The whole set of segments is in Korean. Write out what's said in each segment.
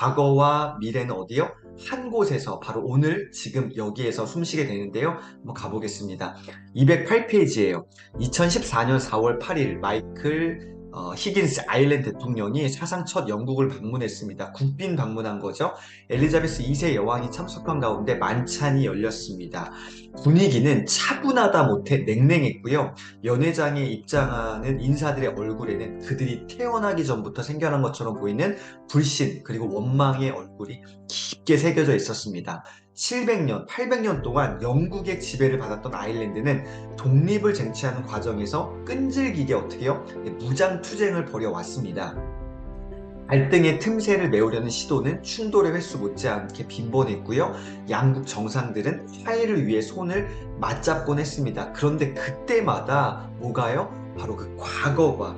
과거와 미래는 어디요? 한 곳에서 바로 오늘 지금 여기에서 숨쉬게 되는데요. 한번 가보겠습니다. 208페이지예요. 2014년 4월 8일 마이클 히긴스 아일랜드 대통령이 사상 첫 영국을 방문했습니다. 국빈 방문한 거죠. 엘리자베스 2세 여왕이 참석한 가운데 만찬이 열렸습니다. 분위기는 차분하다 못해 냉랭했고요. 연회장에 입장하는 인사들의 얼굴에는 그들이 태어나기 전부터 생겨난 것처럼 보이는 불신 그리고 원망의 얼굴이 깊게 새겨져 있었습니다. 700년, 800년 동안 영국의 지배를 받았던 아일랜드는 독립을 쟁취하는 과정에서 끈질기게 어떻게요? 무장투쟁을 벌여왔습니다. 갈등의 틈새를 메우려는 시도는 충돌의 횟수 못지않게 빈번했고요. 양국 정상들은 화해를 위해 손을 맞잡곤 했습니다. 그런데 그때마다 뭐가요? 바로 그 과거가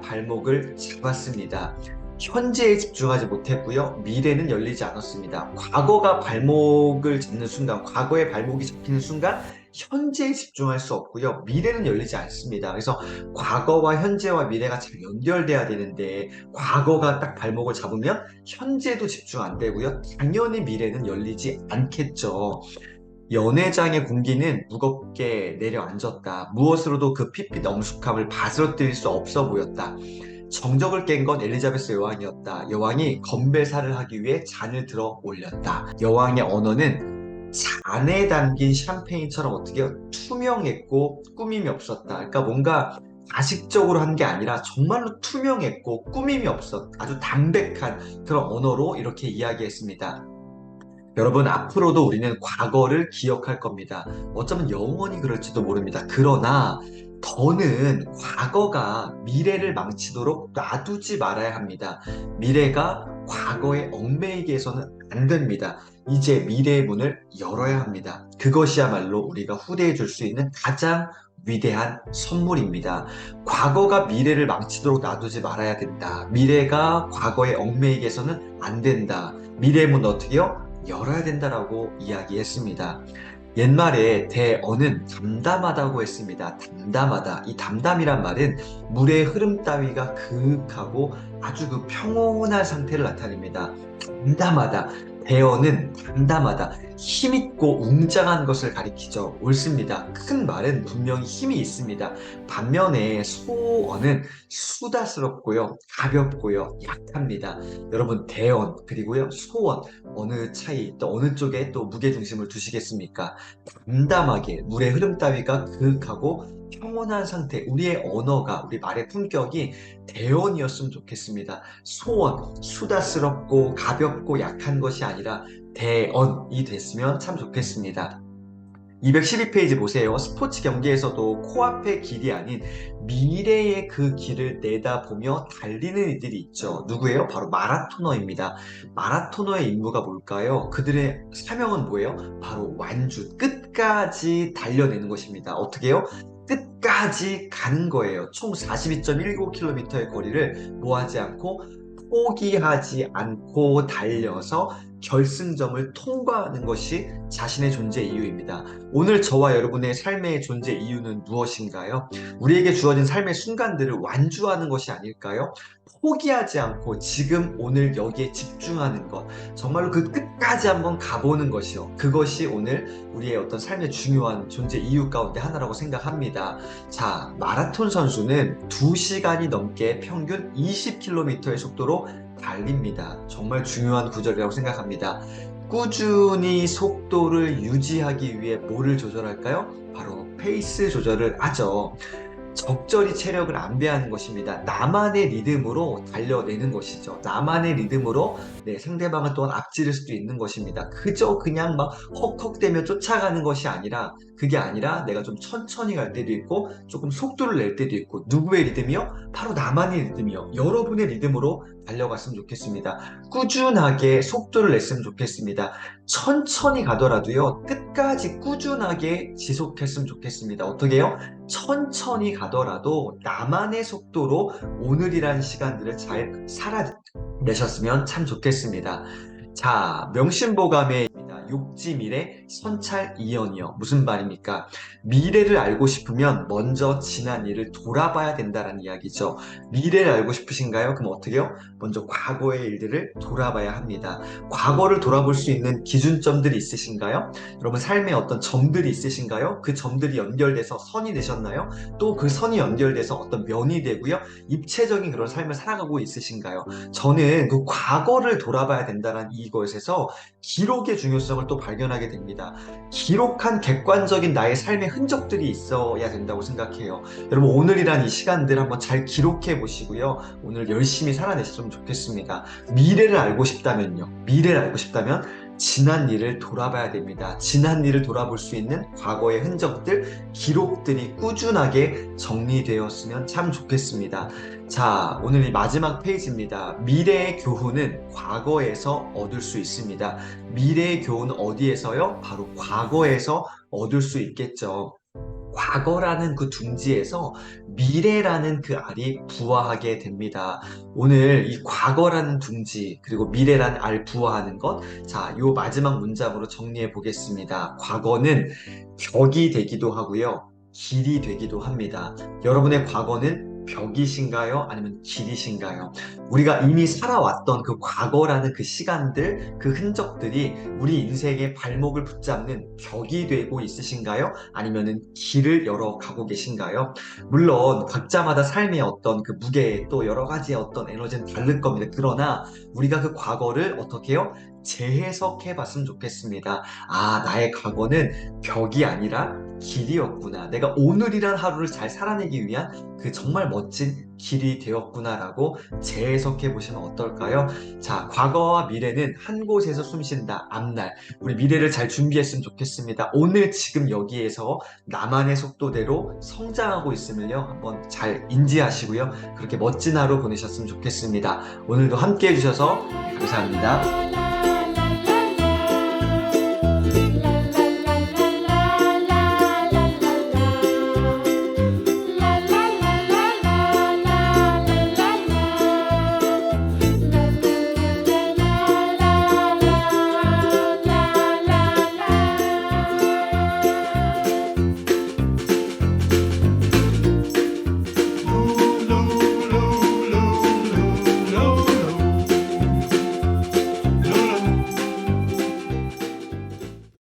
발목을 잡았습니다. 현재에 집중하지 못했고요. 미래는 열리지 않았습니다. 과거가 발목을 잡는 순간, 과거의 발목이 잡히는 순간 현재에 집중할 수 없고요. 미래는 열리지 않습니다. 그래서 과거와 현재와 미래가 잘 연결돼야 되는데 과거가 딱 발목을 잡으면 현재도 집중 안 되고요. 당연히 미래는 열리지 않겠죠. 연회장의 공기는 무겁게 내려앉았다. 무엇으로도 그 핏빛 엄숙함을 바스러뜨릴 수 없어 보였다. 정적을 깬 건 엘리자베스 여왕이었다. 여왕이 건배사를 하기 위해 잔을 들어 올렸다. 여왕의 언어는 잔에 담긴 샴페인처럼 어떻게 투명했고 꾸밈이 없었다. 그러니까 뭔가 가식적으로 한 게 아니라 정말로 투명했고 꾸밈이 없었. 아주 담백한 그런 언어로 이렇게 이야기했습니다. 여러분, 앞으로도 우리는 과거를 기억할 겁니다. 어쩌면 영원히 그럴지도 모릅니다. 그러나 더는 과거가 미래를 망치도록 놔두지 말아야 합니다. 미래가 과거에 얽매이게 해서는 안 됩니다. 이제 미래의 문을 열어야 합니다. 그것이야말로 우리가 후대에 줄 수 있는 가장 위대한 선물입니다. 과거가 미래를 망치도록 놔두지 말아야 된다. 미래가 과거에 얽매이게 해서는 안 된다. 미래의 문 어떻게요? 열어야 된다라고 이야기했습니다. 옛말에 대어는 담담하다고 했습니다. 담담하다. 이 담담이란 말은 물의 흐름 따위가 그윽하고 아주 그 평온한 상태를 나타냅니다. 담담하다. 대어는 담담하다. 힘있고 웅장한 것을 가리키죠. 옳습니다. 큰 말은 분명히 힘이 있습니다. 반면에 소어는 수다스럽고요. 가볍고요. 약합니다. 여러분, 대언 그리고요 소원 어느 차이 또 어느 쪽에 또 무게중심을 두시겠습니까? 담담하게 물의 흐름 따위가 그윽하고 평온한 상태, 우리의 언어가, 우리 말의 품격이 대언이었으면 좋겠습니다. 소원, 수다스럽고 가볍고 약한 것이 아니라 대언이 됐으면 참 좋겠습니다. 212페이지 보세요. 스포츠 경기에서도 코앞의 길이 아닌 미래의 그 길을 내다보며 달리는 이들이 있죠. 누구예요? 바로 마라토너입니다. 마라토너의 임무가 뭘까요? 그들의 사명은 뭐예요? 바로 완주, 끝까지 달려내는 것입니다. 어떻게 해요? 끝까지 가는 거예요. 총 42.19km의 거리를 뭐하지 않고 포기하지 않고 달려서 결승점을 통과하는 것이 자신의 존재 이유입니다. 오늘 저와 여러분의 삶의 존재 이유는 무엇인가요? 우리에게 주어진 삶의 순간들을 완주하는 것이 아닐까요? 포기하지 않고 지금 오늘 여기에 집중하는 것, 정말로 그 끝까지 한번 가보는 것이요. 그것이 오늘 우리의 어떤 삶의 중요한 존재 이유 가운데 하나라고 생각합니다. 자, 마라톤 선수는 2시간이 넘게 평균 20km의 속도로 달립니다. 정말 중요한 구절이라고 생각합니다. 꾸준히 속도를 유지하기 위해 뭐를 조절할까요? 바로 페이스 조절을 하죠. 적절히 체력을 안배하는 것입니다. 나만의 리듬으로 달려내는 것이죠. 나만의 리듬으로 상대방을 또한 앞지를 수도 있는 것입니다. 그저 그냥 막 헉헉대며 쫓아가는 것이 아니라 그게 아니라 내가 좀 천천히 갈 때도 있고 조금 속도를 낼 때도 있고 누구의 리듬이요? 바로 나만의 리듬이요. 여러분의 리듬으로 달려갔으면 좋겠습니다. 꾸준하게 속도를 냈으면 좋겠습니다. 천천히 가더라도요. 끝까지 꾸준하게 지속했으면 좋겠습니다. 어떻게 해요? 천천히 가더라도 나만의 속도로 오늘이라는 시간들을 잘 살아내셨으면 참 좋겠습니다. 자, 명심보감의 욕지미래 선찰이연이요. 무슨 말입니까? 미래를 알고 싶으면 먼저 지난 일을 돌아봐야 된다는 이야기죠. 미래를 알고 싶으신가요? 그럼 어떻게 해요? 먼저 과거의 일들을 돌아봐야 합니다. 과거를 돌아볼 수 있는 기준점들이 있으신가요? 여러분 삶에 어떤 점들이 있으신가요? 그 점들이 연결돼서 선이 되셨나요? 또 그 선이 연결돼서 어떤 면이 되고요. 입체적인 그런 삶을 살아가고 있으신가요? 저는 그 과거를 돌아봐야 된다는 이것에서 기록의 중요성을 또 발견하게 됩니다. 기록한 객관적인 나의 삶의 흔적들이 있어야 된다고 생각해요. 여러분 오늘이란 이 시간들 한번 잘 기록해 보시고요. 오늘 열심히 살아내셨으면 좋겠습니다. 미래를 알고 싶다면요. 미래를 알고 싶다면 지난 일을 돌아봐야 됩니다. 지난 일을 돌아볼 수 있는 과거의 흔적들, 기록들이 꾸준하게 정리되었으면 참 좋겠습니다. 자, 오늘 이 마지막 페이지입니다. 미래의 교훈은 과거에서 얻을 수 있습니다. 미래의 교훈은 어디에서요? 바로 과거에서 얻을 수 있겠죠. 과거라는 그 둥지에서 미래라는 그 알이 부화하게 됩니다. 오늘 이 과거라는 둥지 그리고 미래라는 알 부화하는 것, 자, 요 마지막 문장으로 정리해 보겠습니다. 과거는 벽이 되기도 하고요. 길이 되기도 합니다. 여러분의 과거는 벽이신가요? 아니면 길이신가요? 우리가 이미 살아왔던 그 과거라는 그 시간들, 그 흔적들이 우리 인생의 발목을 붙잡는 벽이 되고 있으신가요? 아니면은 길을 열어가고 계신가요? 물론 각자마다 삶의 어떤 그 무게 또 여러 가지의 어떤 에너지는 다를 겁니다. 그러나 우리가 그 과거를 어떻게 해요? 재해석해 봤으면 좋겠습니다. 아, 나의 과거는 벽이 아니라 길이었구나. 내가 오늘이란 하루를 잘 살아내기 위한 그 정말 멋진 길이 되었구나라고 재해석해 보시면 어떨까요? 자, 과거와 미래는 한 곳에서 숨쉰다. 앞날. 우리 미래를 잘 준비했으면 좋겠습니다. 오늘 지금 여기에서 나만의 속도대로 성장하고 있음을요. 한번 잘 인지하시고요. 그렇게 멋진 하루 보내셨으면 좋겠습니다. 오늘도 함께 해주셔서 감사합니다.